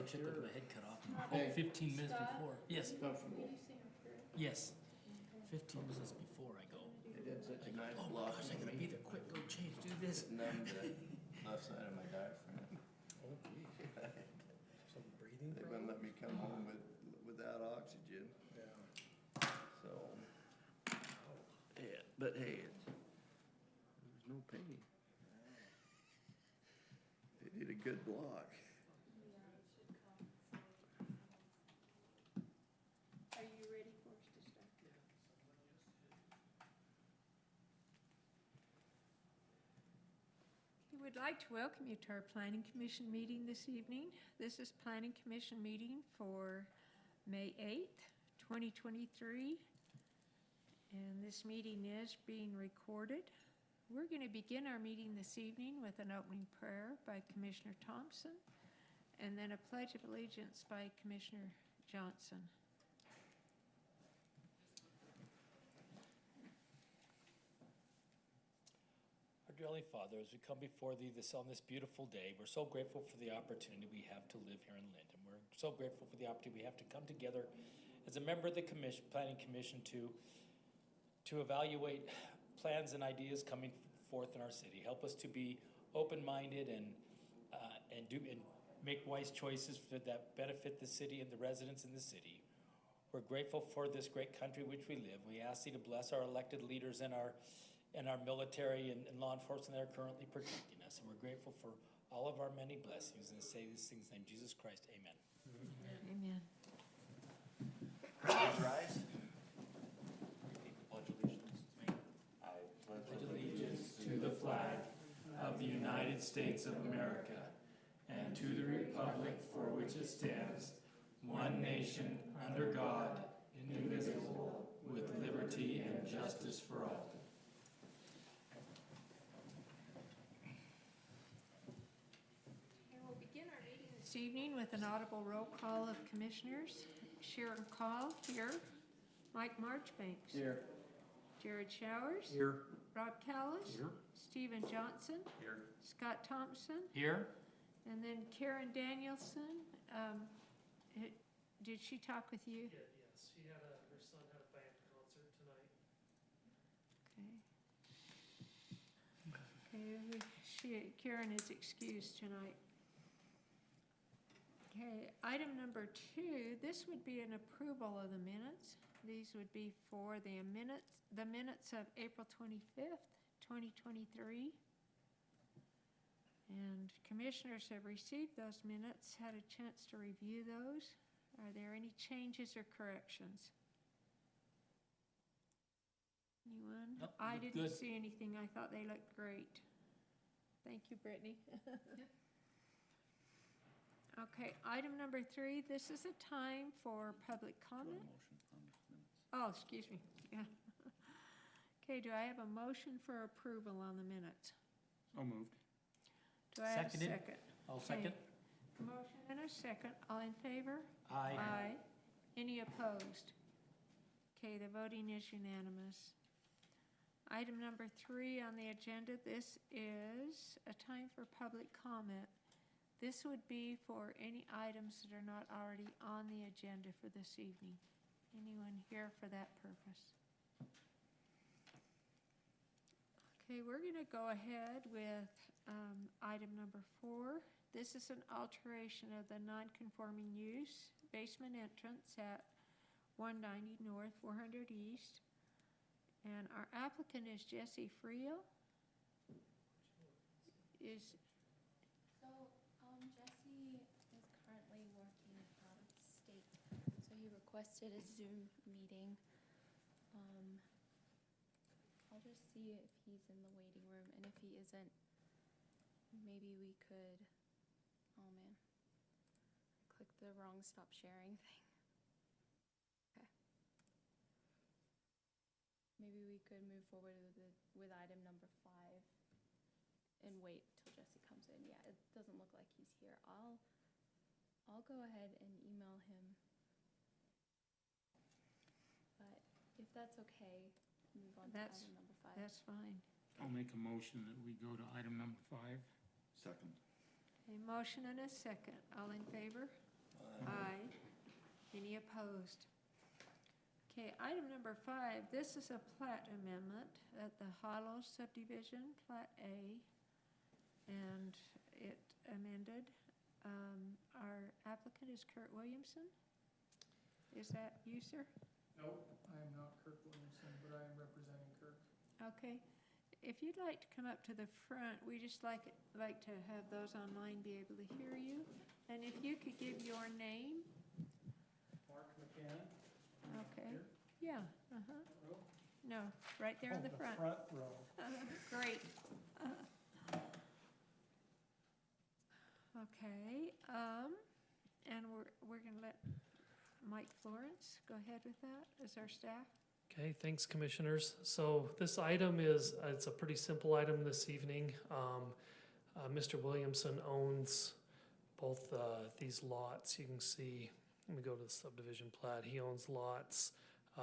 should have my head cut off. Hey. 15 minutes Scott? before. Yes, Comfortable. yes. 15 minutes before I go. They did such a nice Oh my block. gosh, I gotta be there quick, go change, do this. Numb the left side of my diaphragm. Oh, geez. Some breathing They wouldn't let problems? me come home without oxygen, Yeah. so. Yeah, but hey, there's no pain. They did a good block. Are you ready for us to start? We would like to welcome you to our Planning Commission meeting this evening. This is Planning Commission meeting for May 8th, 2023. And this meeting is being recorded. We're going to begin our meeting this evening with an opening prayer by Commissioner Thompson and then a pledge of allegiance by Commissioner Johnson. Our dearly Father, as we come before Thee on this beautiful day, we're so grateful for the opportunity we have to live here in Lindon. We're so grateful for the opportunity we have to come together as a member of the Planning Commission to evaluate plans and ideas coming forth in our city. Help us to be open-minded and make wise choices that benefit the city and the residents in the city. We're grateful for this great country which we live. We ask Thee to bless our elected leaders and our military and law enforcement that are currently protecting us. And we're grateful for all of our many blessings, and say these things in the name of Jesus Christ. Amen. Amen. Please rise. Pledge allegiance. I pledge allegiance to the flag of the United States of America and to the republic for which it stands, one nation, under God, indivisible, with liberty and justice for all. And we'll begin our meeting this evening with an audible roll call of commissioners. Sharon Call, here. Mike Marchbanks. Here. Jared Showers. Here. Rob Callis. Here. Stephen Johnson. Here. Scott Thompson. Here. And then Karen Danielson. Did she talk with you? Yeah, yes, her son had a band concert tonight. Okay. Karen is excused tonight. Okay, item number 2, this would be an approval of the minutes. These would be for the minutes of April 25th, 2023. And commissioners have received those minutes, had a chance to review those. Are there any changes or corrections? Anyone? Nope, I look didn't good. see anything. I thought they looked great. Thank you, Brittany. Okay, item number 3, this is a time for public comment. Oh, excuse me, yeah. Okay, do I have a motion for approval on the minutes? So moved. Do I have a Seconded. second? I'll Okay. second. Motion and a second, all in favor? Aye. Any opposed? Okay, the voting is unanimous. Item number 3 on the agenda, this is a time for public comment. This would be for any items that are not already on the agenda for this evening. Anyone here for that purpose? Okay, we're going to go ahead with item number 4. This is an alteration of the non-conforming use basement entrance at 190 North, 400 East. And our applicant is Jesse Frio. So, Jesse is currently working out of state, so he requested a Zoom meeting. I'll just see if he's in the waiting room, and if he isn't, maybe we could, oh man, I clicked the wrong stop sharing thing. Okay. Maybe we could move forward with item number 5 and wait till Jesse comes in. Yeah, it doesn't look like he's here. I'll go ahead and email him. But if that's okay, move on to item number 5. That's fine. I'll make a motion that we go to item number 5. Second. A motion and a second. All in favor? Any opposed? Okay, item number 5, this is a plat amendment at the Hollow subdivision, Plat A, and it amended. Our applicant is Kurt Williamson. Is that you, sir? No, I am not Kirk Williamson, but I am representing Kirk. Okay. If you'd like to come up to the front, we just like to have those online be able to hear you. And if you could give your name. Mark McCann. Okay. Here. Yeah, Row. no, right there in the front. Front row. Great. Okay, and we're gonna let Mike Florence go ahead with that as our staff. Okay, thanks, commissioners. So this item is, it's a pretty simple item this evening. Mr. Williamson owns both these lots. You can see, let me go to the subdivision plat. He owns lots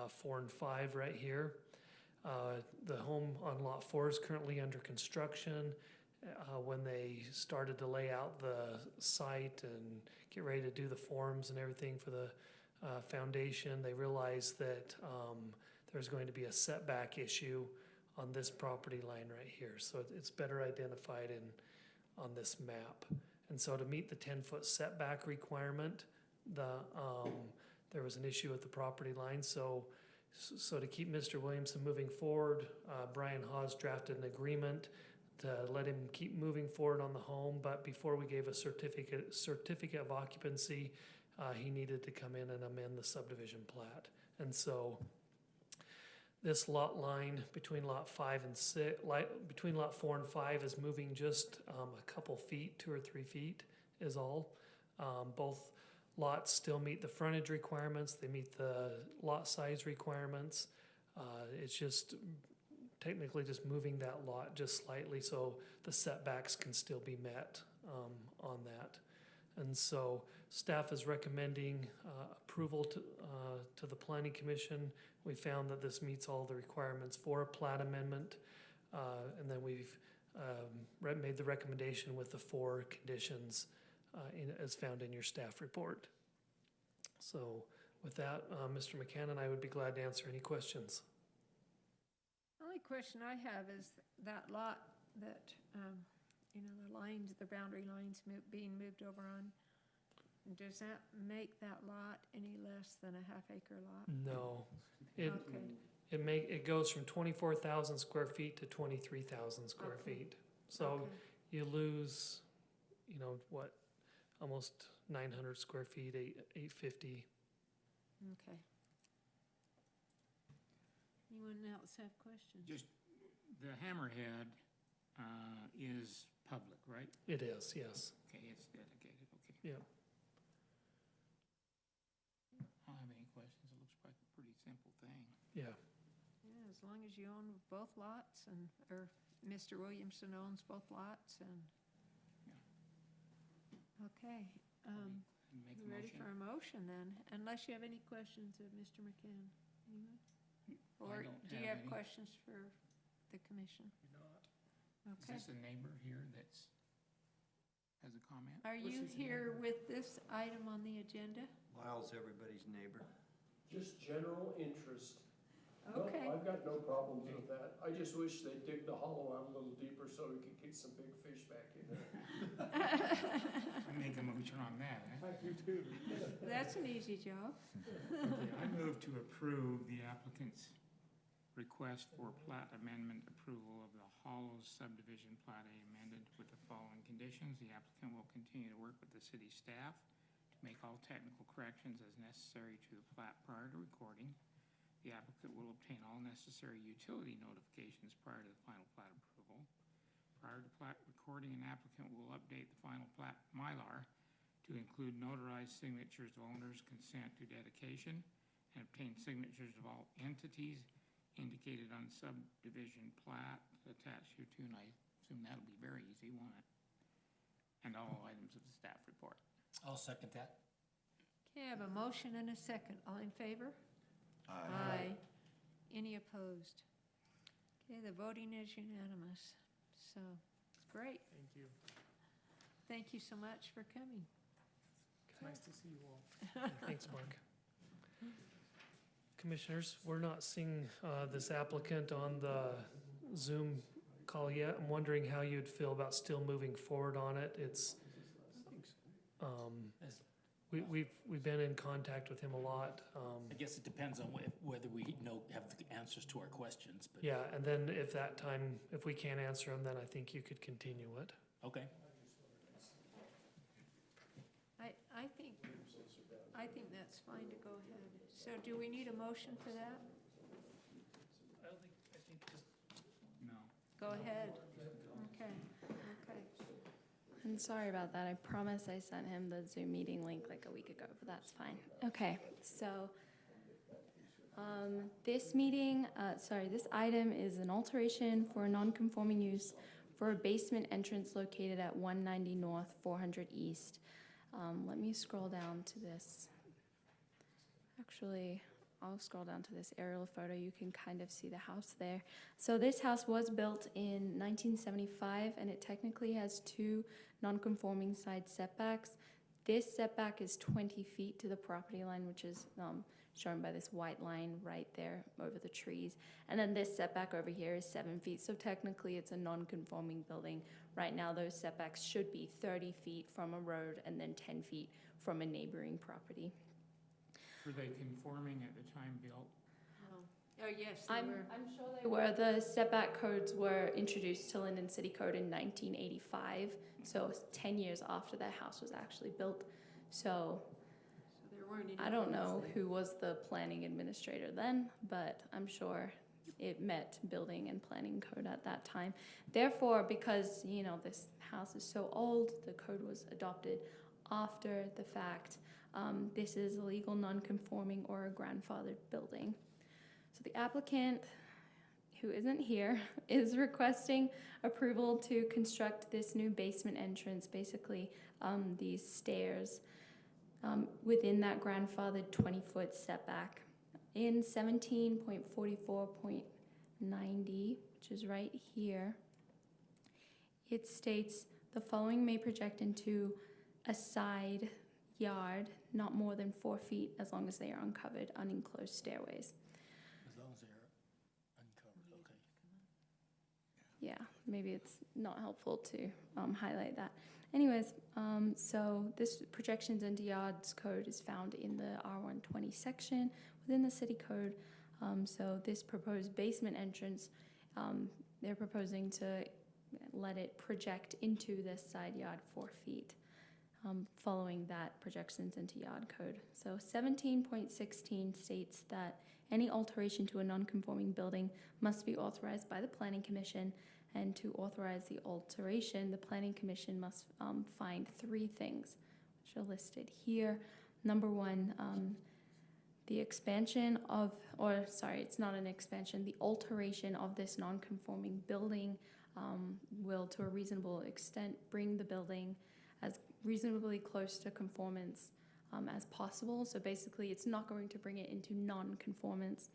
4 and 5 right here. The home on lot 4 is currently under construction. When they started to lay out the site and get ready to do the forms and everything for the foundation, they realized that there's going to be a setback issue on this property line right here. So it's better identified on this map. And so to meet the 10-foot setback requirement, there was an issue with the property line. So to keep Mr. Williamson moving forward, Brian Hawes drafted an agreement to let him keep moving forward on the home, but before we gave a certificate of occupancy, he needed to come in and amend the subdivision plat. And so this lot line between lot 4 and 5 is moving just a couple feet, 2 or 3 feet is all. Both lots still meet the frontage requirements, they meet the lot size requirements. It's just technically just moving that lot just slightly so the setbacks can still be met on that. And so staff is recommending approval to the Planning Commission. We found that this meets all the requirements for a plat amendment. And then we've made the recommendation with the 4 conditions as found in your staff report. So with that, Mr. McCann and I would be glad to answer any questions. The only question I have is that lot that, the lines, the boundary lines being moved over on, does that make that lot any less than a half-acre lot? No, Okay, it goes from 24,000 square feet to 23,000 square Okay. feet. So okay. you lose, almost 900 square feet, 850. Okay. Anyone else have questions? Just, the hammerhead is public, right? It is, yes. Okay, it's dedicated, okay. Yeah. I don't have any questions. It looks like a pretty simple thing. Yeah. Yeah, as long as you own both lots or Mr. Williamson owns both lots and. Okay, Make a we're ready motion. for a motion then, unless you have any questions of Mr. McCann. Anyone? Or don't do you have have any. questions for the commission? Is Okay. this a neighbor here that's, has a comment? Are you here with this item on the agenda? Lyle's everybody's neighbor. Just general interest. No, Okay. I've got no problems with that. I just wish they'd dig the hollow out a little deeper so we could get some big fish back in there. I make a motion on that, eh? I do too. That's an easy job. Okay, I move to approve the applicant's request for plat amendment approval of the Hollow subdivision plat A amended with the following conditions. The applicant will continue to work with the city staff to make all technical corrections as necessary to the plat prior to recording. The applicant will obtain all necessary utility notifications prior to the final plat approval. Prior to plat recording, an applicant will update the final plat Mylar to include notarized signatures of owners' consent to dedication and obtain signatures of all entities indicated on subdivision plat attached here too, and I assume that'll be very easy, won't it? And all items of the staff report. I'll second that. Okay, I have a motion and a second. All in favor? Aye. Any opposed? Okay, the voting is unanimous, so it's great. Thank you. Thank you so much for coming. It's nice to see you all. Thanks, Mark. Commissioners, we're not seeing this applicant on the Zoom call yet. I'm wondering how you'd feel about still moving forward on it. It's, we've been in contact with him a lot. I guess it depends on whether we have the answers to our questions, but. Yeah, and then if we can't answer them, then I think you could continue it. Okay. I think that's fine to go ahead. So do we need a motion for that? I think just. No. Go ahead. Okay, okay. I'm sorry about that. I promise I sent him the Zoom meeting link like a week ago, but that's fine. Okay, so this item is an alteration for a non-conforming use for a basement entrance located at 190 North, 400 East. Let me scroll down to this. Actually, I'll scroll down to this aerial photo. You can kind of see the house there. So this house was built in 1975, and it technically has 2 non-conforming side setbacks. This setback is 20 feet to the property line, which is shown by this white line right there over the trees. And then this setback over here is 7 feet. So technically it's a non-conforming building. Right now those setbacks should be 30 feet from a road and then 10 feet from a neighboring property. Were they conforming at the time built? Oh, yes, they I'm were. sure they were. The setback codes were introduced to Lindon City Code in 1985. So 10 years after that house was actually built. So There weren't any I don't know problems then. who was the planning administrator then, but I'm sure it met building and planning code at that time. Therefore, because, you know, this house is so old, the code was adopted after the fact. This is a legal non-conforming or a grandfathered building. So the applicant, who isn't here, is requesting approval to construct this new basement entrance, basically these stairs, within that grandfathered 20-foot setback in 17.44.90, which is right here. It states the following may project into a side yard not more than 4 feet as long as they are uncovered, unenclosed stairways. As long as they're uncovered, okay. Yeah, maybe it's not helpful to highlight that. Anyways, so this projections into yards code is found in the R120 section within the city code. So this proposed basement entrance, they're proposing to let it project into this side yard 4 feet, following that projections into yard code. So 17.16 states that any alteration to a non-conforming building must be authorized by the Planning Commission. And to authorize the alteration, the Planning Commission must find 3 things, which are listed here. Number 1, the expansion of, or sorry, it's not an expansion, the alteration of this non-conforming building will, to a reasonable extent, bring the building as reasonably close to conformance as possible. So basically, it's not going to bring it into non-conformance.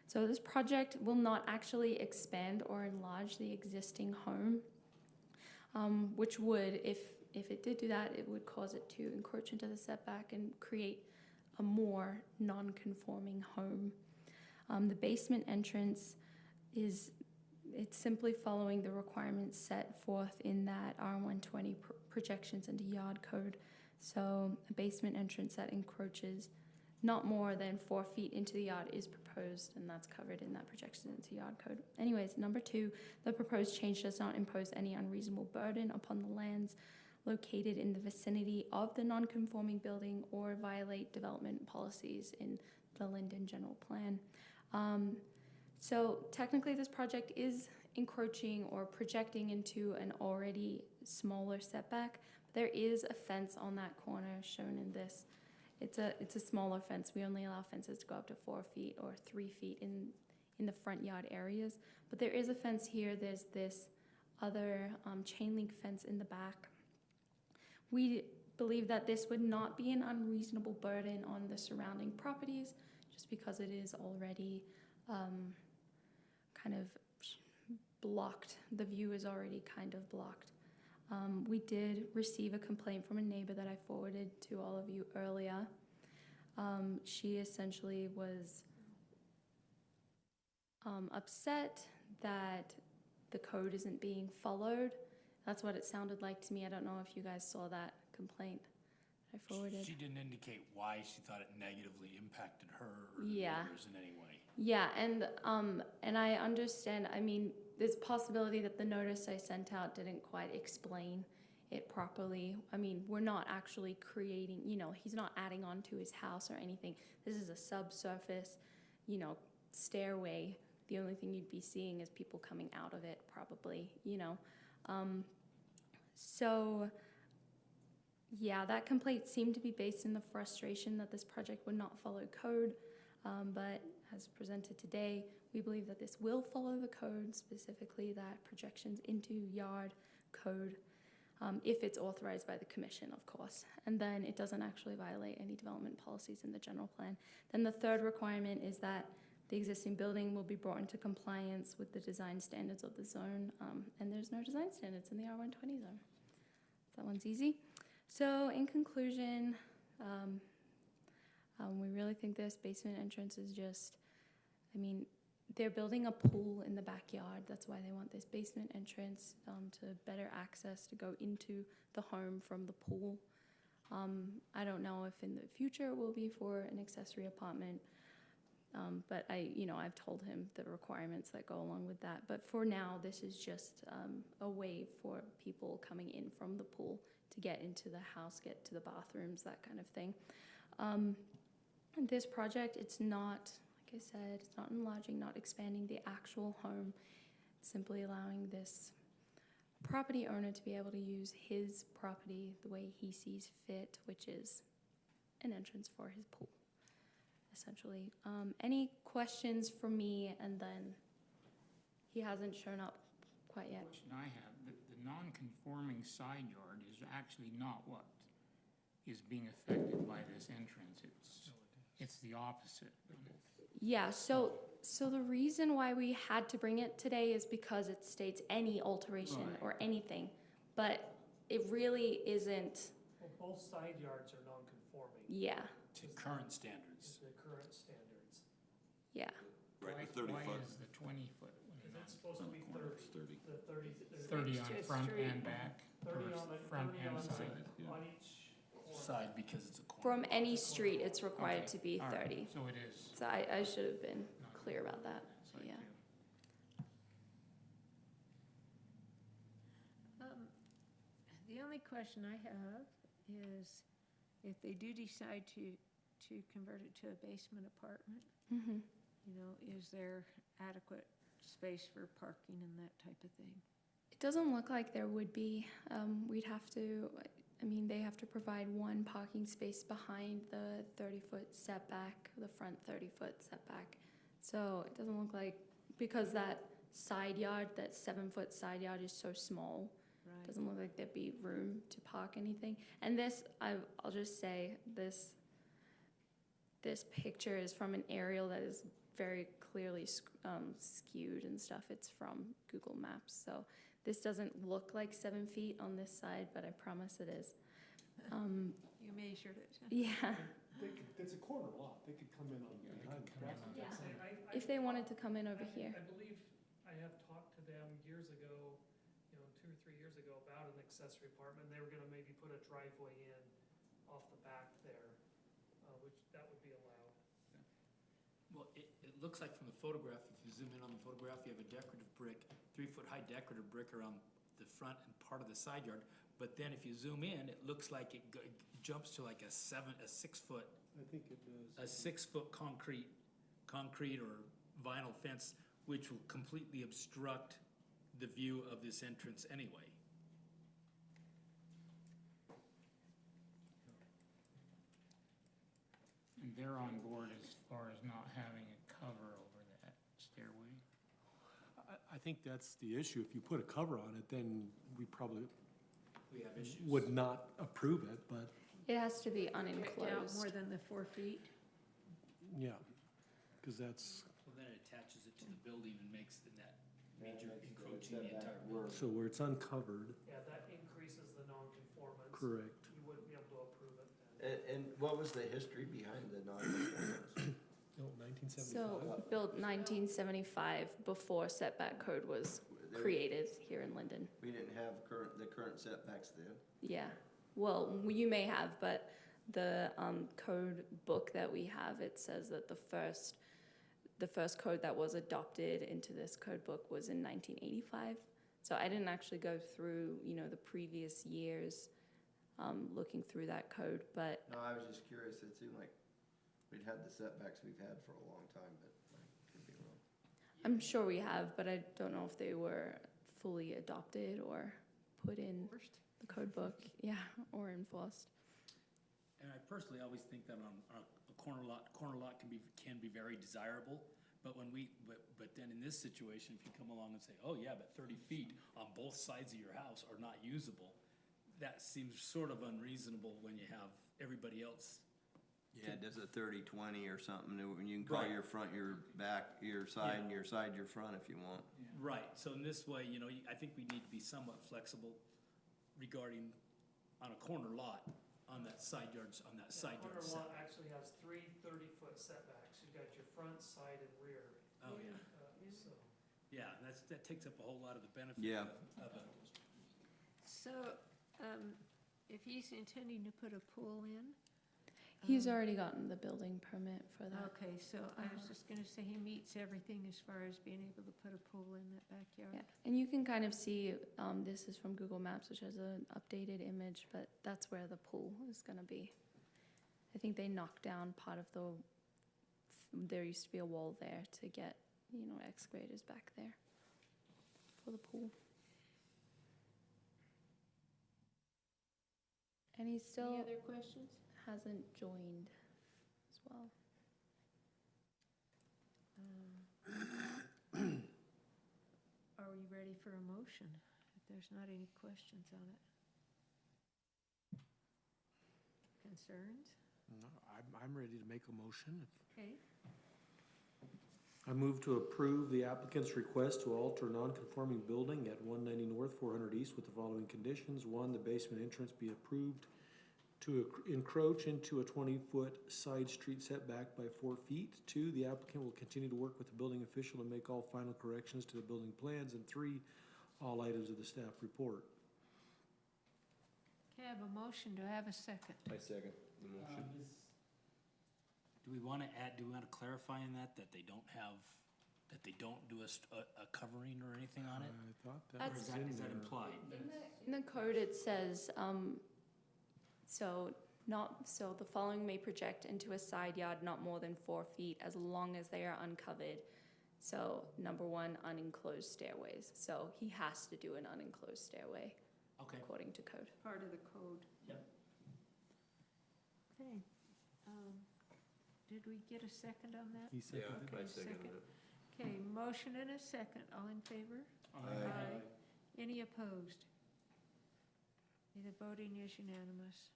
So this project will not actually expand or enlarge the existing home, which would, if it did do that, it would cause it to encroach into the setback and create a more non-conforming home. The basement entrance it's simply following the requirements set forth in that R120 projections into yard code. So a basement entrance that encroaches not more than 4 feet into the yard is proposed, and that's covered in that projection into yard code. Anyways, number 2, the proposed change does not impose any unreasonable burden upon the lands located in the vicinity of the non-conforming building or violate development policies in the Lindon General Plan. So technically this project is encroaching or projecting into an already smaller setback. There is a fence on that corner shown in this. It's a smaller fence. We only allow fences to go up to 4 feet or 3 feet in the front yard areas. But there is a fence here. There's this other chain link fence in the back. We believe that this would not be an unreasonable burden on the surrounding properties, just because it is already kind of blocked. The view is already kind of blocked. We did receive a complaint from a neighbor that I forwarded to all of you earlier. She essentially was upset that the code isn't being followed. That's what it sounded like to me. I don't know if you guys saw that complaint I forwarded. She didn't indicate why she thought it negatively impacted her or the Yeah. neighbors in any way. Yeah, and I understand, I mean, there's a possibility that the notice I sent out didn't quite explain it properly. I mean, we're not actually creating, he's not adding on to his house or anything. This is a subsurface, stairway. The only thing you'd be seeing is people coming out of it, probably, So, yeah, that complaint seemed to be based in the frustration that this project would not follow code, but as presented today, we believe that this will follow the code, specifically that projections into yard code, if it's authorized by the commission, of course. And then it doesn't actually violate any development policies in the general plan. Then the third requirement is that the existing building will be brought into compliance with the design standards of the zone, and there's no design standards in the R120 zone. That one's easy. So in conclusion, we really think this basement entrance is just, they're building a pool in the backyard. That's why they want this basement entrance, to better access to go into the home from the pool. I don't know if in the future it will be for an accessory apartment, but I've told him the requirements that go along with that. But for now, this is just a way for people coming in from the pool to get into the house, get to the bathrooms, that kind of thing. This project, it's not, like I said, it's not enlarging, not expanding the actual home. It's simply allowing this property owner to be able to use his property the way he sees fit, which is an entrance for his pool, essentially. Any questions for me? And then he hasn't shown up quite yet. Question I have, the non-conforming side yard is actually not what is being affected by this entrance. It's the opposite. Yeah, so the reason why we had to bring it today is because it states any alteration Right. or anything, but it really isn't. Well, both side yards are non-conforming Yeah, To current standards. to the current standards. yeah. Why Right, the 30 why foot. is the 20-foot Because it's supposed to be 30, Thirty. the 30, there's 30 on It's front straight. and back? 30 or on the, front 30 and on, side? on each corner. Side because it's a corner. From any street, it's required Okay, to be all right, 30. So it is. So I should have been not clear about that, side yeah. view. The only question I have is if they do decide to convert it to a basement apartment, Mm-hmm. is there adequate space for parking and that type of thing? It doesn't look like there would be. We'd have to, they have to provide one parking space behind the 30-foot setback, the front 30-foot setback. So it doesn't look like, because that side yard, that 7-foot side yard is so small, Right. doesn't look like there'd be room to park anything. And this, I'll just say, this picture is from an aerial that is very clearly skewed and stuff. It's from Google Maps, so this doesn't look like 7 feet on this side, but I promise it is. You measured it. Yeah, It's a corner lot, they could come in on behind the come in traffic. on- Say, if they wanted to come in over here. I believe I have talked to them years ago, 2 or 3 years ago, about an accessory apartment. They were gonna maybe put a driveway in off the back there, which that would be allowed. Well, it looks like from the photograph, if you zoom in on the photograph, you have a decorative brick, 3-foot high decorative brick around the front and part of the side yard. But then if you zoom in, it looks like it jumps to like a 6-foot, I think it does. a 6-foot concrete or vinyl fence, which will completely obstruct the view of this entrance anyway. And they're on board as far as not having a cover over that stairway? I think that's the issue. If you put a cover on it, then we probably We have issues. would not approve it, but It has to be Picked out unenclosed. more than the 4 feet. yeah, because that's, Well, then it attaches it to the building and makes that major encroaching the entire building. so where it's uncovered, Yeah, that increases the non-conformance. correct. You wouldn't be able to approve it then. And what was the history behind the non-conformance? No, 1975. So, built 1975, before setback code was created here in Linden. We didn't have the current setbacks then. Yeah, well, you may have, but the code book that we have, it says that the first code that was adopted into this code book was in 1985. So I didn't actually go through, the previous years, looking through that code, but No, I was just curious. It seemed like we'd had the setbacks we've had for a long time, but I could be wrong. I'm sure we have, but I don't know if they were fully adopted or put in the code book, or enforced. And I personally always think that on a corner lot can be very desirable. But but then in this situation, if you come along and say, oh yeah, but 30 feet on both sides of your house are not usable, that seems sort of unreasonable when you have everybody else. Yeah, it does a 30-20 or something, and you can call Right. your front, your back, your side, and your side, your front if you want. Right, so in this way, I think we need to be somewhat flexible regarding on a corner lot, on that side yard Corner setback. lot actually has three 30-foot setbacks. You've got your front, side, and rear. Oh, yeah. So, Yeah, that takes up a whole lot of the benefit Yeah. of it. So, if he's intending to put a pool in? He's already gotten the building permit for that. Okay, so I was just gonna say he meets everything as far as being able to put a pool in that backyard. Yeah, and you can kind of see, this is from Google Maps, which has an updated image, but that's where the pool is gonna be. I think they knocked down part of there used to be a wall there to get, excavators back there for the pool. And he still Any other questions? hasn't joined as well. Are we ready for a motion, if there's not any questions on it? Concerns? No, I'm ready to make a motion. Okay, I move to approve the applicant's request to alter non-conforming building at 190 North, 400 East with the following conditions. 1, the basement entrance be approved to encroach into a 20-foot side street setback by 4 feet. 2, the applicant will continue to work with the building official to make all final corrections to the building plans. And 3, all items of the staff report. okay, I have a motion, do I have a second? I second the motion. Do we want to clarify in that they don't do a covering or anything on it? I thought Or that That's- is was that in is that there. implied? In the code, it says, so the following may project into a side yard not more than 4 feet as long as they are uncovered. So, number 1, unenclosed stairways. So he has to do an unenclosed stairway Okay. according to code. Part of the code. Yep. Okay, did we get a second on that? He Okay, second. Okay, motion and a second, all in favor? Aye. Any opposed? Okay, the voting is unanimous.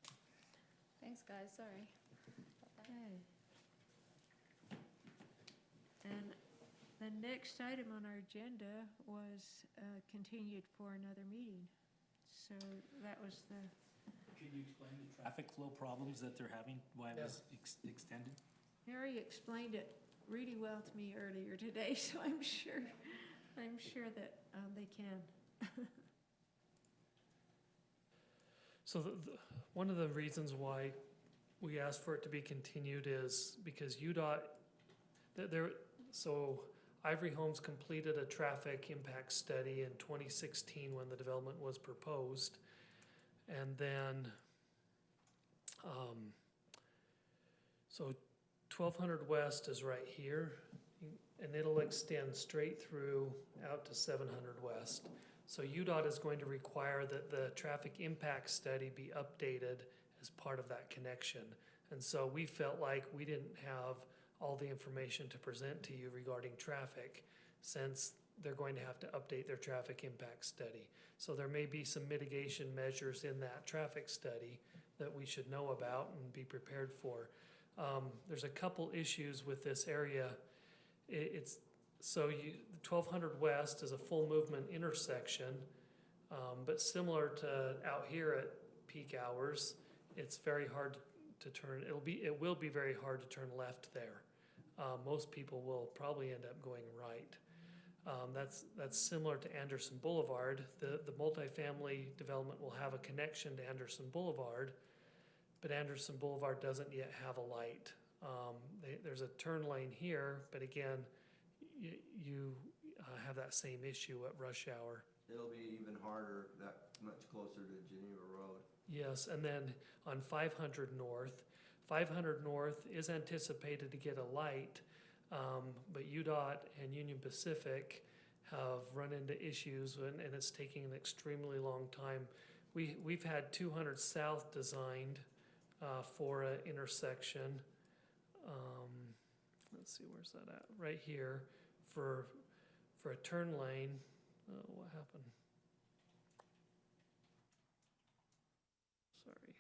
Thanks, guys, sorry. Okay. And the next item on our agenda was continued for another meeting. So that was the, Can you explain the traffic flow problems that they're having, why it was extended? Mary explained it really well to me earlier today, so I'm sure that they can. So one of the reasons why we asked for it to be continued is because UDOT, so Ivory Homes completed a traffic impact study in 2016 when the development was proposed. And then, so 1200 West is right here, and it'll extend straight through out to 700 West. So UDOT is going to require that the traffic impact study be updated as part of that connection. And so we felt like we didn't have all the information to present to you regarding traffic, since they're going to have to update their traffic impact study. So there may be some mitigation measures in that traffic study that we should know about and be prepared for. There's a couple issues with this area. It's 1200 West is a full movement intersection, but similar to out here at peak hours, it's very hard to turn, it will be very hard to turn left there. Most people will probably end up going right. That's similar to Anderson Boulevard. The multifamily development will have a connection to Anderson Boulevard, but Anderson Boulevard doesn't yet have a light. There's a turn lane here, but again, you have that same issue at rush hour. It'll be even harder, that much closer to Geneva Road. Yes, and then on 500 North is anticipated to get a light, but UDOT and Union Pacific have run into issues and it's taking an extremely long time. We've had 200 South designed for an intersection. Let's see, where's that at? Right here for a turn lane. What happened? Sorry.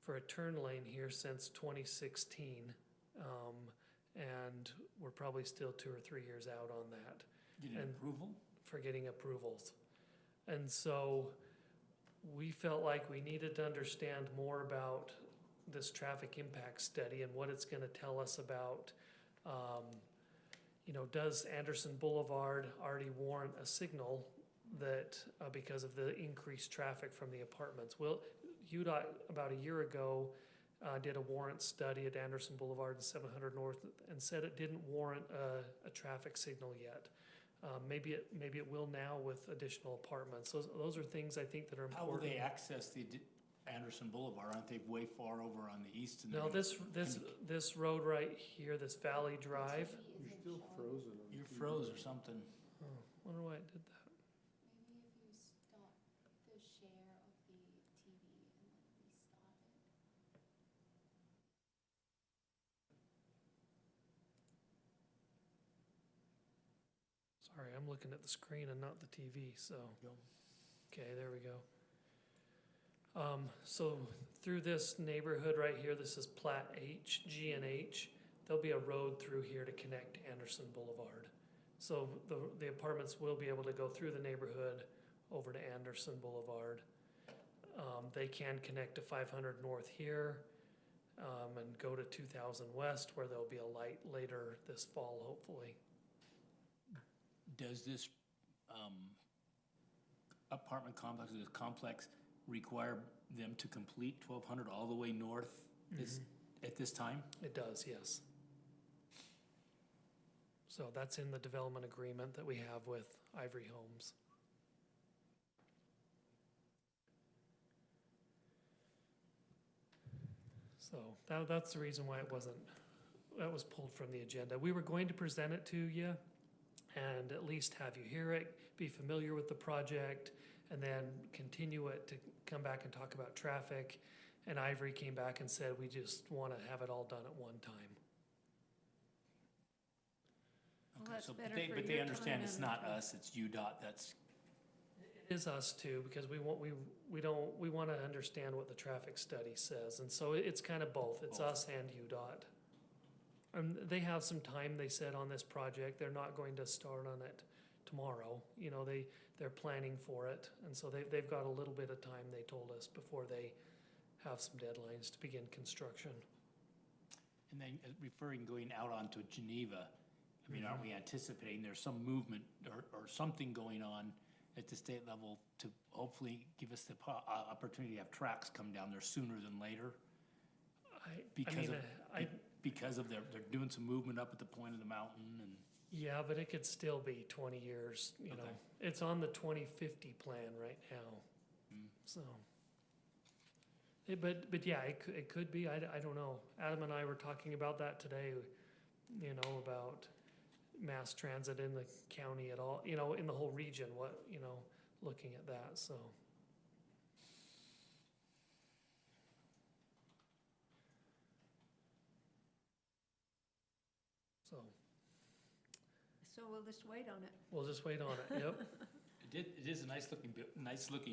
For a turn lane here since 2016. And we're probably still 2 or 3 years out on that. Getting And- approval? For getting approvals. And so we felt like we needed to understand more about this traffic impact study and what it's gonna tell us about, does Anderson Boulevard already warrant a signal that, because of the increased traffic from the apartments? Well, UDOT about a year ago did a warrant study at Anderson Boulevard and 700 North and said it didn't warrant a traffic signal yet. Maybe it will now with additional apartments. Those are things I think that are How will important. they access the Anderson Boulevard? Aren't they way far over on the east? And No, they're this road right here, this Valley Drive. You're still frozen. on You're TV. froze or something. Oh, wonder why it did that. Maybe if you stop the share of the TV and then restart it. Sorry, I'm looking at the screen and not the TV, so. Okay, there we go. So through this neighborhood right here, this is Plat H, G and H, there'll be a road through here to connect Anderson Boulevard. So the apartments will be able to go through the neighborhood over to Anderson Boulevard. They can connect to 500 North here, and go to 2000 West where there'll be a light later this fall, hopefully. Does this apartment complex, this complex, require them to complete 1200 all the way north at this time? It does, yes. So that's in the development agreement that we have with Ivory Homes. So that's the reason why that was pulled from the agenda. We were going to present it to you and at least have you hear it, be familiar with the project, and then continue it to come back and talk about traffic. And Ivory came back and said, we just want to have it all done at one time. Well, Okay, that's so, better but for they your understand time it's and not the- us, it's UDOT, that's, It is us too, because we want to understand what the traffic study says, and so it's kind of both. It's Both. us and UDOT. They have some time, they said, on this project. They're not going to start on it tomorrow. They're planning for it, and so they've got a little bit of time, they told us, before they have some deadlines to begin construction. and then referring going out onto Geneva, I mean, aren't we anticipating there's some movement or something going on at the state level to hopefully give us the opportunity to have tracks come down there sooner than later? Because of they're doing some movement up at the point of the mountain and. Yeah, but it could still be 20 years, you know. Okay. It's on the 2050 plan right now, so. But yeah, it could be, I don't know. Adam and I were talking about that today, about mass transit in the county at all, in the whole region, looking at that, so. So we'll just wait on it. We'll just wait on it, yep. It is a nice looking,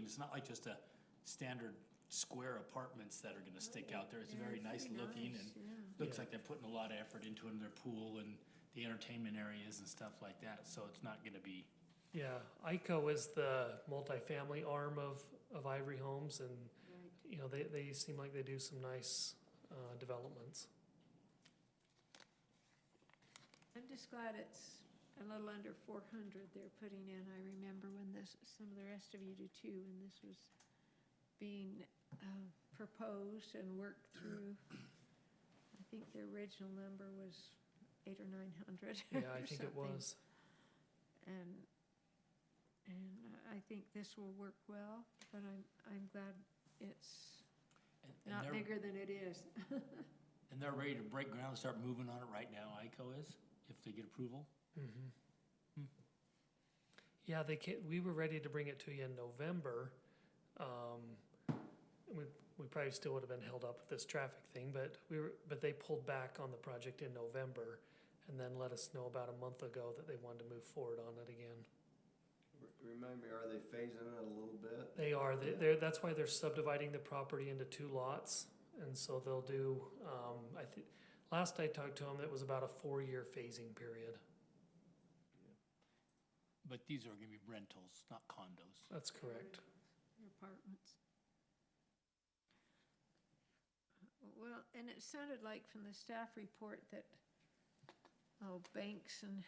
it's not like just a standard square apartments that are gonna stick out there. It's Yeah, very nice pretty looking nice, and yeah. looks Yeah. like they're putting a lot of effort into it in their pool and the entertainment areas and stuff like that, so it's not gonna be, Yeah, ICO is the multifamily arm of of Ivory Homes, and, Right. you know, they seem like they do some nice, developments. I'm just glad it's a little under 400 they're putting in. I remember when some of the rest of you do too, when this was being proposed and worked through. I think the original number was 800 or 900. Yeah, I or think it something. was. And I think this will work well, but I'm glad it's And not they're, bigger than it is. and they're ready to break ground and start moving on it right now, ICO is, if they get approval? Yeah, we were ready to bring it to you in November. We probably still would have been held up with this traffic thing, but they pulled back on the project in November and then let us know about a month ago that they wanted to move forward on it again. Remind me, are they phasing it a little bit? They are, that's why they're subdividing the property into 2 lots, and so they'll do, last I talked to them, it was about a 4-year phasing period. But these are gonna be rentals, not condos. That's correct. Apartments. Well, and it sounded like from the staff report that, banks and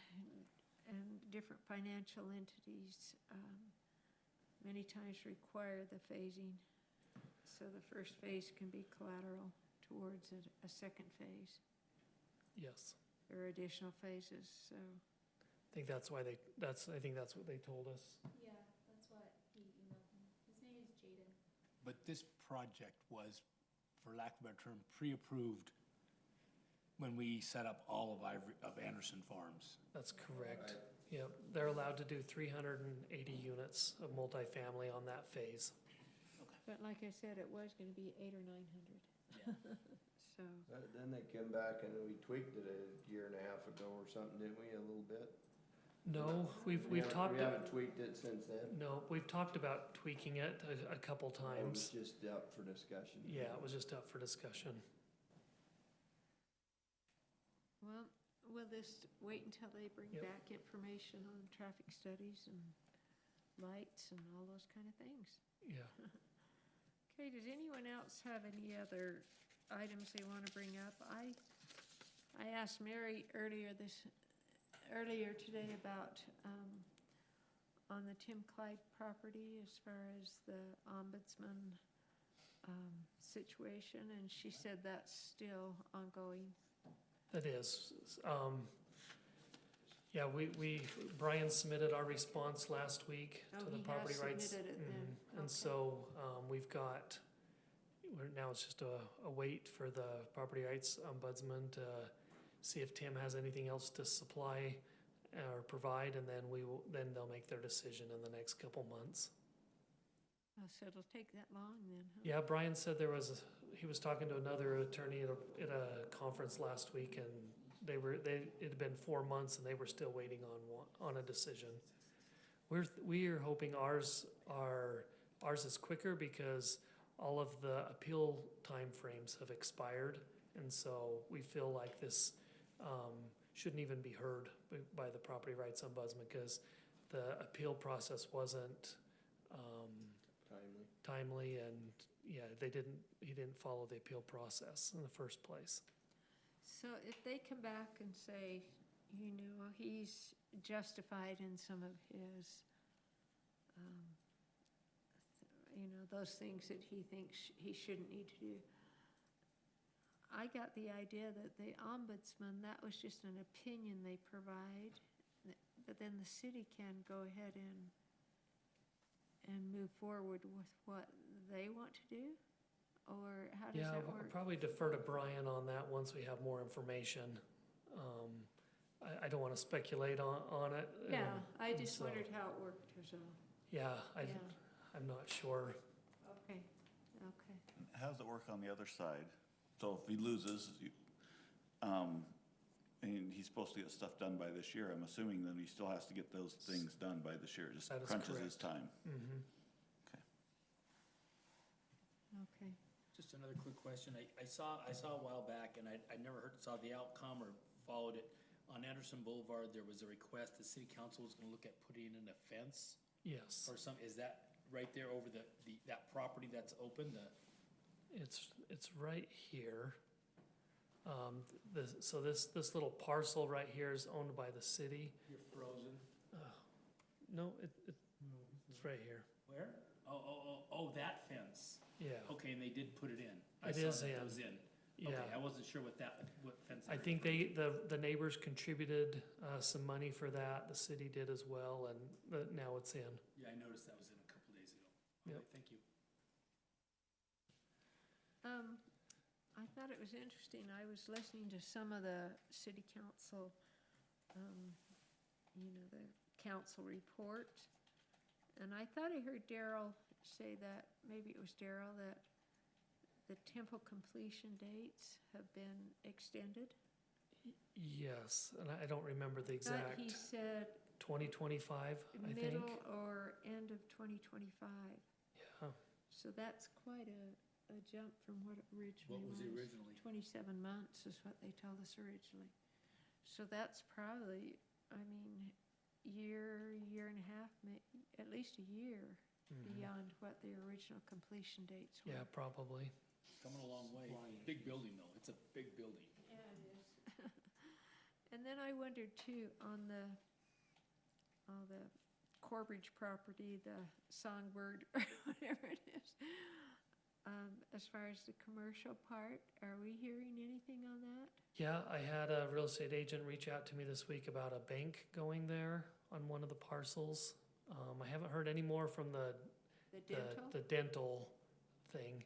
different financial entities, many times require the phasing. So the first phase can be collateral towards a second phase, Yes. or additional phases, so. I think that's why I think that's what they told us. Yeah, that's what he emailed me. His name is Jaden. But this project was, for lack of a better term, pre-approved when we set up all of Anderson Farms. That's correct. Right. Yep, they're allowed to do 380 units of multifamily on that phase. But like I said, it was gonna be 800 or 900. So, Then they come back and we tweaked it a year and a half ago or something, didn't we, a little bit? No, we've talked. We haven't tweaked it since then? No, we've talked about tweaking it a couple It was times. just up for discussion. Yeah, it was just up for discussion. well, we'll just wait until they bring Yep. back information on traffic studies and lights and all those kind of things. Yeah. Okay, does anyone else have any other items they want to bring up? I asked Mary earlier today about, on the Tim Clyde property as far as the ombudsman, situation, and she said that's still ongoing. That is. Yeah, Brian submitted our response last week Oh, to the he property has rights. submitted it then. And Okay. so, now it's just a wait for the property rights ombudsman to see if Tim has anything else to supply or provide, and then they'll make their decision in the next couple months. Oh, so it'll take that long then, huh? Yeah, Brian said he was talking to another attorney at a conference last week, and it had been 4 months and they were still waiting on a decision. We are hoping ours is quicker because all of the appeal timeframes have expired, and so we feel like this shouldn't even be heard by the property rights ombudsman because the appeal process wasn't timely, and yeah, he didn't follow the appeal process in the first place. So if they come back and say, he's justified in some of his, those things that he thinks he shouldn't need to do, I got the idea that the ombudsman, that was just an opinion they provide, but then the city can go ahead and move forward with what they want to do? Or how does Yeah, that I'll work? probably defer to Brian on that once we have more information. I don't want to speculate on it. Yeah, I and just so- wondered how it worked, so, Yeah, yeah, I'm not sure. okay. How does it work on the other side? So if he loses, and he's supposed to get stuff done by this year, I'm assuming that he still has to get those things done by this year, just That is crunches his correct. time. Mhm. Okay. Just another quick question. I saw a while back, and I never saw the outcome or followed it. On Anderson Boulevard, there was a request, the city council was gonna look at putting in a fence Yes. or some, is that right there over that property that's open, It's right here. So this little parcel right here is owned by the city. you're frozen. No, it's right here. Where? Oh, that fence. Yeah, Okay, and they did put it in. I It saw is that in. was in. yeah. Okay, I wasn't sure what fence. I they were think referring the neighbors contributed some money for that. The city did as well, and now it's in. to. Yeah, I noticed that was in a couple days ago. Yep. Okay, thank you. I thought it was interesting. I was listening to some of the city council, the council report. And I thought I heard Daryl say that, maybe it was Daryl, that the temple completion dates have been extended. Yes, and I don't remember the But he exact, said 2025, I think. middle or end of 2025. Yeah, So that's quite a jump from what it originally What was was. it originally? 27 months is what they told us originally. So that's probably, year and a half, at least a year mhm. beyond what the original completion dates were. Yeah, probably. Coming a long way. Big building though, it's a big building. Yeah, it is. And then I wondered too, on the Corbridge property, the Songbird, or whatever it is, as far as the commercial part, are we hearing anything on that? Yeah, I had a real estate agent reach out to me this week about a bank going there on one of the parcels. I haven't heard any more from the The dental? dental thing.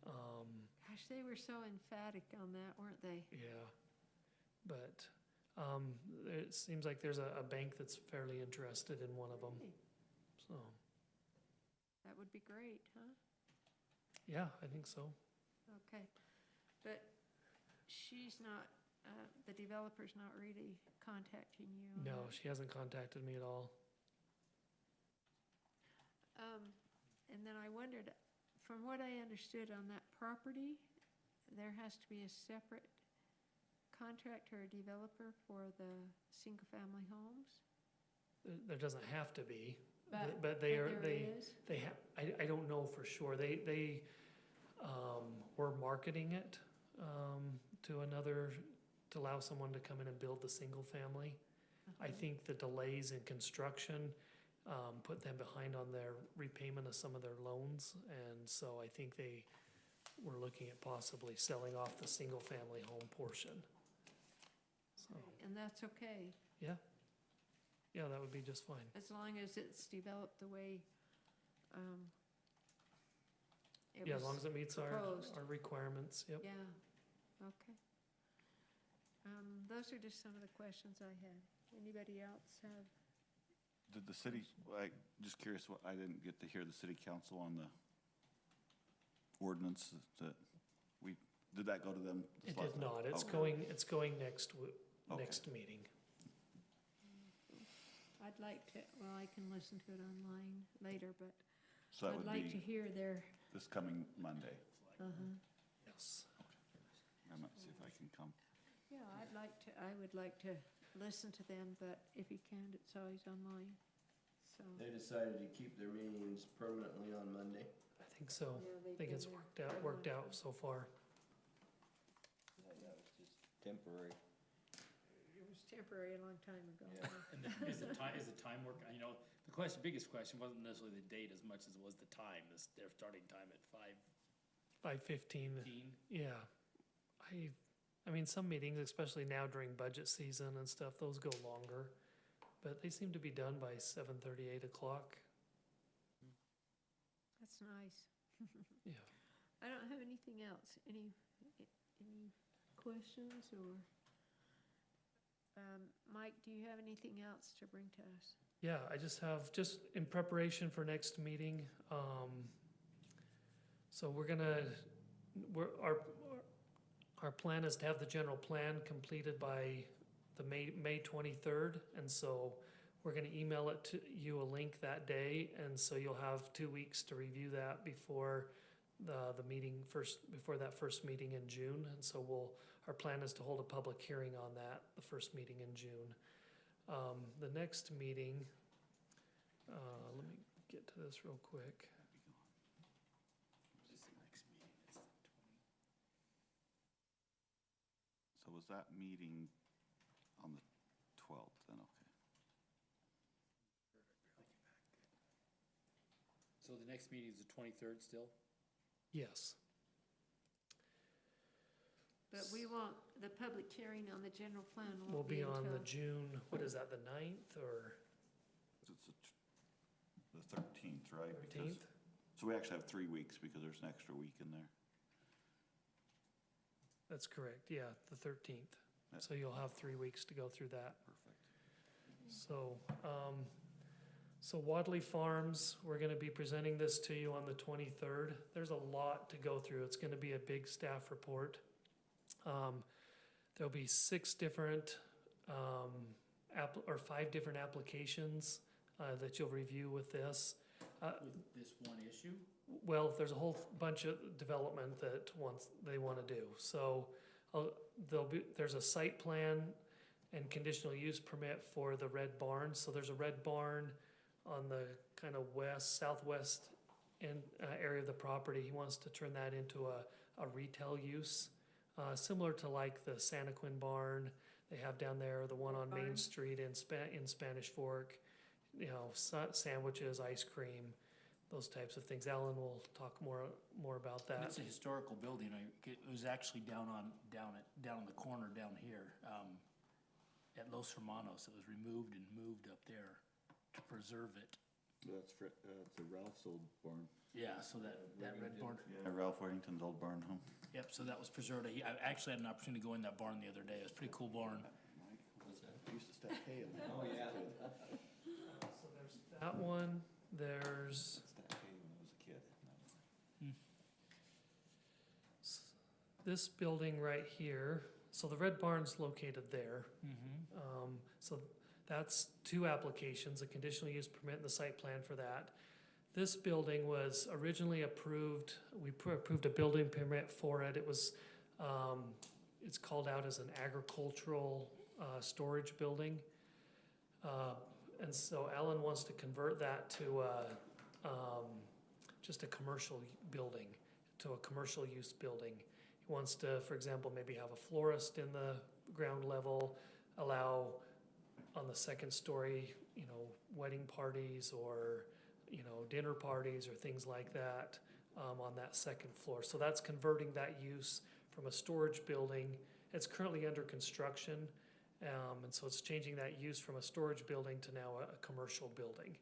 Gosh, they were so emphatic on that, weren't they? Yeah, but it seems like there's a bank that's fairly interested in one of them, Hey, so, that would be great, huh? yeah, I think so. Okay, but she's not, the developer's not really contacting you on No, that? she hasn't contacted me at all. And then I wondered, from what I understood on that property, there has to be a separate contractor or developer for the single-family homes? There doesn't have to be, But but they are, there is? they have, I don't know for sure. They were marketing it to allow someone to come in and build the single family. I Okay. think the delays in construction put them behind on their repayment of some of their loans. And so I think they were looking at possibly selling off the single family home portion. So, And that's okay, yeah, that would be just fine. as long as it's developed the way it Yeah, as was long as it meets proposed. our requirements, yep. Yeah, okay. Those are just some of the questions I had. Anybody else have? Did the city, just curious, I didn't get to hear the city council on the ordinance that did that go to them? this It last did time? not. Okay. It's going next Okay. next meeting. I'd like to, well, I can listen to it online later, but So that I'd would like to be hear their, this coming Monday. Yes. I might see if I can come. yeah, I would like to listen to them, but if you can't, it's always online, so. They decided to keep their meetings permanently on Monday. I think so. Yeah, I they've think been it's there worked for a long out so far. Yeah, that was just temporary. It was temporary a long time ago. Yeah. And is the time work, the biggest question wasn't necessarily the date as much as it was the time, their starting time at 5:15. 5:15. Yeah. I mean, some meetings, especially now during budget season and stuff, those go longer. But they seem to be done by 7:30, 8 o'clock. That's nice. Yeah. I don't have anything else. Any questions or? Mike, do you have anything else to bring to us? Yeah, I just have, just in preparation for next meeting, so our plan is to have the general plan completed by the May 23rd, and so we're gonna email it to you a link that day, and so you'll have 2 weeks to review that before the meeting before that first meeting in June, and so our plan is to hold a public hearing on that, the first meeting in June. The next meeting, let me get to this real quick. So was that meeting on the 12th then, okay? So the next meeting is the 23rd still? Yes. But we won't, the public hearing on the general plan Will won't be be on the until, June, what is that, the 9th or It's the 13th, right? Because- 13th? So we actually have 3 weeks because there's an extra week in there. That's correct, yeah, the 13th. Yeah. So you'll have 3 weeks to go through that. Perfect. So, so Wadley Farms, we're gonna be presenting this to you on the 23rd. There's a lot to go through. It's gonna be a big staff report. There'll be 6 different, or 5 different applications, that you'll review with this. With this one issue? Well, there's a whole bunch of development that they wanna do. So, there's a site plan and conditional use permit for the red barn. So there's a red barn on the kind of southwest area of the property. He wants to turn that into a retail use, similar to like the Santaquin barn they have down there, the one on Main Barn. Street in Spanish Fork, you know, sandwiches, ice cream, those types of things. Alan will talk more about And that. it's a historical building. It was actually down on the corner down here, at Los Hermanos. It was removed and moved up there to preserve it. That's it's a Ralph's old barn. Yeah, so that red barn, Ralph Warrington's old barn home. yep, so that was preserved. I actually had an opportunity to go in that barn the other day. It was a pretty cool barn. I used to stack hay in there. Oh, yeah. So there's that one, there's Stack hay when I was a kid. this building right here. So the red barn's located there. So that's 2 applications, a conditional use permit and the site plan for that. This building was originally approved, we approved a building permit for it. It was, it's called out as an agricultural storage building. And so Alan wants to convert that to just a commercial building, to a commercial use building. He wants to, for example, maybe have a florist in the ground level, allow on the second story, you know, wedding parties or, you know, dinner parties or things like that on that second floor. So that's converting that use from a storage building. It's currently under construction, and so it's changing that use from a storage building to now a commercial building.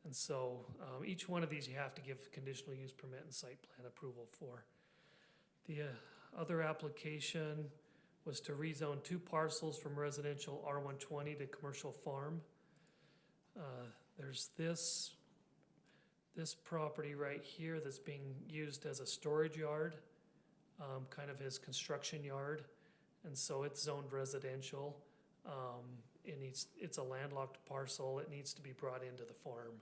And so each one of these you have to give conditional use permit and site plan approval for. The other application was to rezone 2 parcels from residential R120 to commercial farm. There's this property right here that's being used as a storage yard, kind of his construction yard, and so it's zoned residential. It's a landlocked parcel. It needs to be brought into the farm.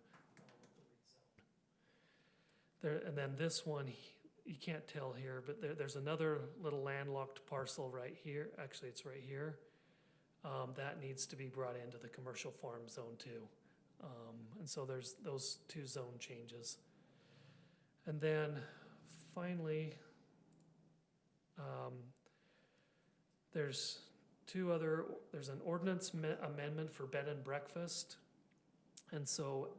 And then this one, you can't tell here, but there's another little landlocked parcel right here. Actually, it's right here. That needs to be brought into the commercial farm zone too. And so there's those 2 zone changes. And then finally, there's an ordinance amendment for bed and breakfast. And so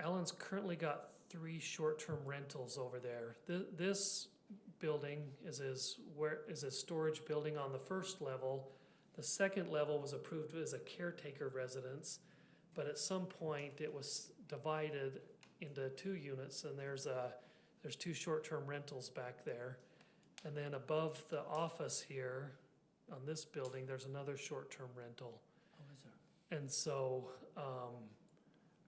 Alan's currently got 3 short-term rentals over there. This building is a storage building on the first level. The second level was approved as a caretaker residence, but at some point it was divided into 2 units, and there's 2 short-term rentals back there. And then above the office here on this building, there's another short-term rental. Oh, is there? And so,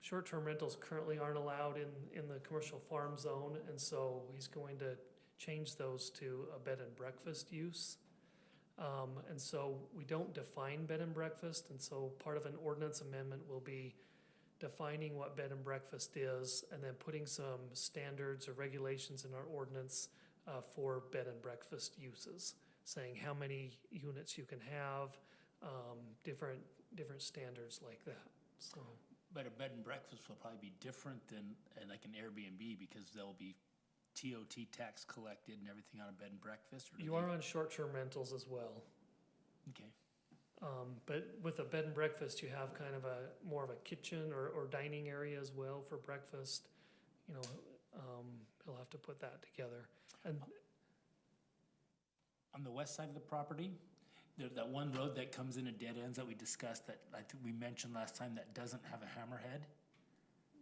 short-term rentals currently aren't allowed in the commercial farm zone, and so he's going to change those to a bed and breakfast use. And so we don't define bed and breakfast, and so part of an ordinance amendment will be defining what bed and breakfast is, and then putting some standards or regulations in our ordinance for bed and breakfast uses, saying how many units you can have, different standards like that, so. But a bed and breakfast will probably be different than, like an Airbnb, because there'll be TOT tax collected and everything on a bed and breakfast, or do You are on short-term rentals as well. Okay, But with a bed and breakfast, you have kind of more of a kitchen or dining area as well for breakfast. You know, you'll have to put that together. And on the west side of the property, there's that one road that comes in at dead ends that we discussed, that I think we mentioned last time, that doesn't have a hammerhead.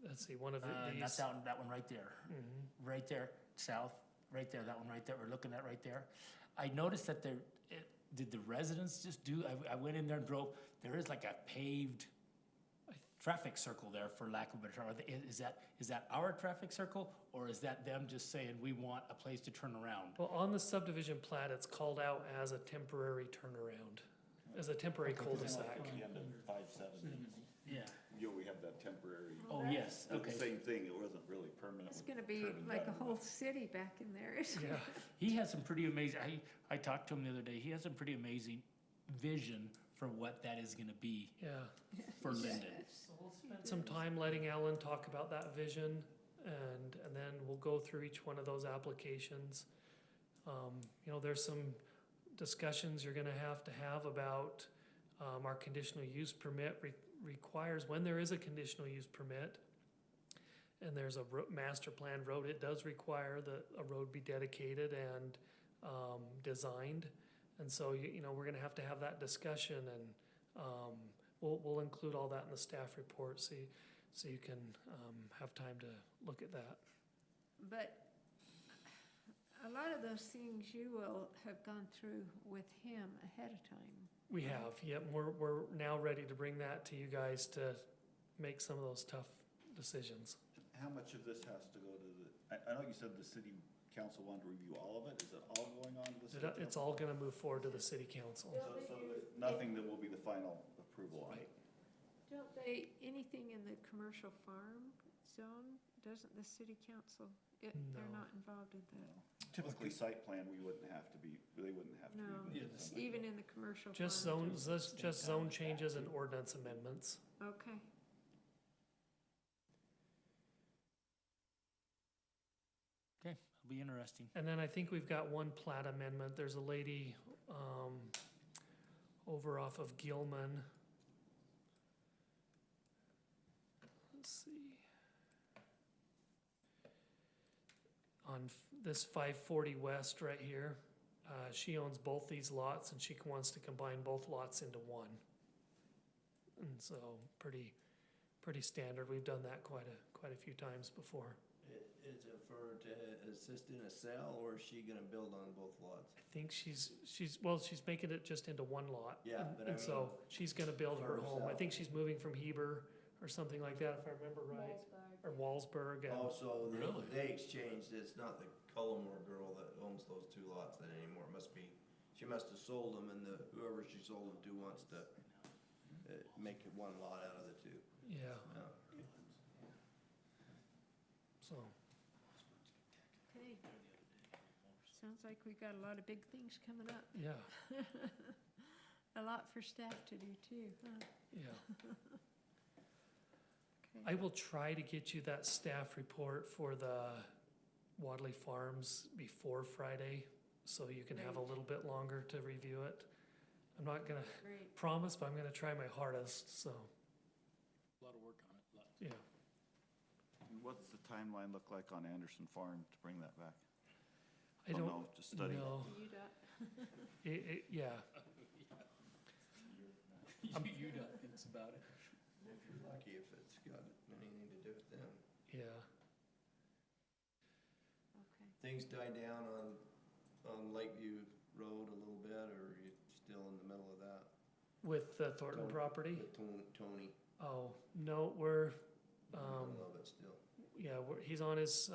let's see, one of That's these. that one right there. Mhm. Right there, south, right there, that one right there, we're looking at right there. I noticed that did the residents just do, I went in there and drove, there is like a paved traffic circle there, for lack of a better term. Is that our traffic circle, or is that them just saying, we want a place to turn around? Well, on the subdivision plat, it's called out as a temporary turnaround, as a temporary cul-de-sac. The end of 570. Yeah. You know, we have that temporary, Oh, yes, the okay. same thing, it wasn't really permanent. It's with gonna be curb and like a gutter. whole city back in there, isn't it? Yeah, He has some pretty amazing, I talked to him the other day, he has some pretty amazing vision for what that is gonna be yeah. for Lindon. Yes. So we'll spend Some time letting Alan talk about that vision, and then we'll go through each one of those applications. You know, there's some discussions you're gonna have about, our conditional use permit requires, when there is a conditional use permit, and there's a master plan road, it does require that a road be dedicated and, designed. And so, you know, we're gonna have to have that discussion, and, we'll include all that in the staff report, so you can, have time to look at that. But a lot of those things you will have gone through with him ahead of time. We have, yep, we're now ready to bring that to you guys to make some of those tough decisions. How much of this has to go to I know you said the city council wanted to review all of it, is it all going on to the city council? It's all gonna move forward to the city council. So there's nothing that will be the final approval on? Right. Don't they, anything in the commercial farm zone, doesn't the city council, they're No. not involved in that? Typically, site plan, we wouldn't have to be, they wouldn't have to be. No, with Yeah, this. even in the commercial farm. Just zones, just zone changes and ordinance amendments. Okay. Okay, it'll be interesting. And then I think we've got one plat amendment. There's a lady, over off of Gilman. Let's see. On this 540 West right here, she owns both these lots, and she wants to combine both lots into one. And so, pretty standard. We've done that quite a few times before. Is it for to assist in a sale, or is she gonna build on both lots? I think she's making it just into one lot. Yeah, but I And so she's gonna build her for home. I herself. think she's moving from Heber or something like that, if I remember right, or Walsburg. And Oh, so Really? they exchanged, it's not the Cullimore girl that owns those two lots then anymore, it must be, she must have sold them, and whoever she sold them to wants to make it one lot out of the two. Yeah, Yeah. so, Okay. Sounds like we got a lot of big things coming up. yeah, A lot for staff to do too, huh? yeah. Okay. I will try to get you that staff report for the Wadley Farms before Friday, so you can have a Great. little bit longer to review it. I'm not gonna Great. promise, but I'm gonna try my hardest, so, A lot of work on it. yeah. And what's the timeline look like on Anderson Farm to bring that back? I Oh, don't no, just study. know. Yeah, UDOT thinks about it. If you're lucky, if it's got anything to do with them. yeah. Okay. Things die down on Lakeview Road a little bit, or are you still in the middle of that? With the Thornton Tony- property? With Tony, Oh, no, we're, in the middle of it still. yeah, he's on his,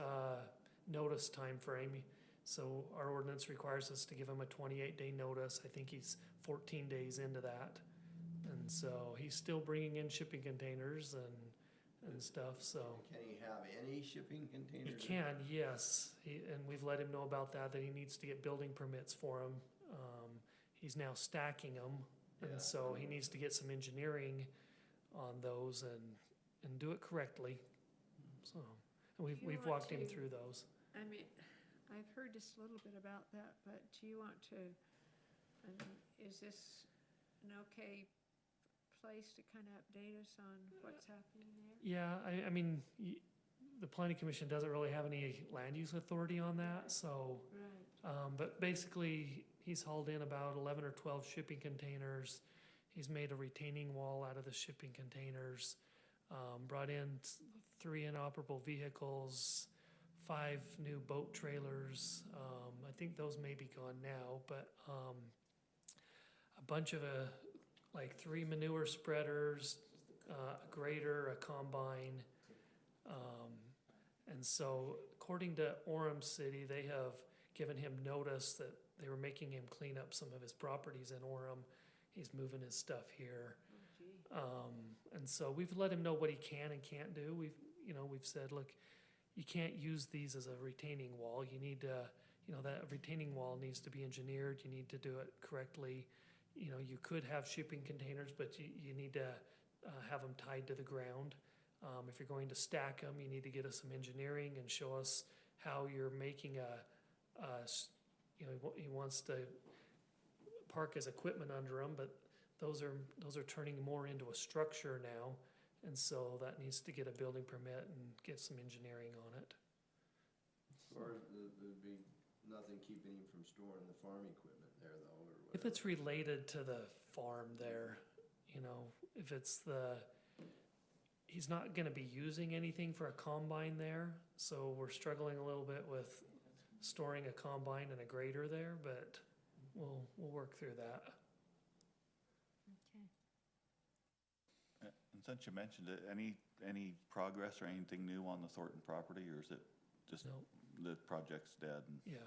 notice time frame. So our ordinance requires us to give him a 28-day notice. I think he's 14 days into that. And so he's still bringing in shipping containers and stuff, so. Can he have any shipping He containers? can, yes, and we've let him know about that he needs to get building permits for them. He's now stacking them, Yeah. and so he needs to get some engineering on those, and and do it correctly, so, and Do you we've want walked him to- through those. I mean, I've heard just a little bit about that, but do you want to, is this an okay place to kind of update us on what's happening there? Yeah, I mean, the planning commission doesn't really have any land use authority on that, so, Right, but basically, he's hauled in about 11 or 12 shipping containers. He's made a retaining wall out of the shipping containers, brought in 3 inoperable vehicles, 5 new boat trailers. I think those may be gone now, but a bunch of like 3 manure spreaders, a grader, a combine. And so according to Orem City, they have given him notice that they were making him clean up some of his properties in Orem. He's moving his stuff here. oh gee, And so we've let him know what he can and can't do. We've said, look, you can't use these as a retaining wall. You need to, that retaining wall needs to be engineered. You need to do it correctly. You could have shipping containers, but you need to have them tied to the ground. If you're going to stack them, you need to get us some engineering and show us how you're making he wants to park his equipment under them, but those are turning more into a structure now. And so that needs to get a building permit and get some engineering on it. As far as there'd be nothing keeping him from storing the farm equipment there though, or whatever. If it's related to the farm there, if it's he's not gonna be using anything for a combine there, so we're struggling a little bit with storing a combine and a grader there, but we'll work through that. okay. And since you mentioned it, any progress or anything new on the Thornton property, or is it just No, the project's dead? And yeah.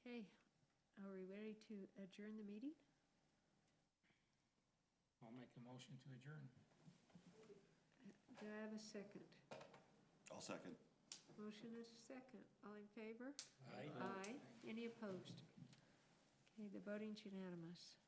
Okay, are we ready to adjourn the meeting? I'll make a motion to adjourn. Do I have a second? I'll second. Motion is second. All in favor? Aye. Aye. Any opposed? Okay, the voting's unanimous.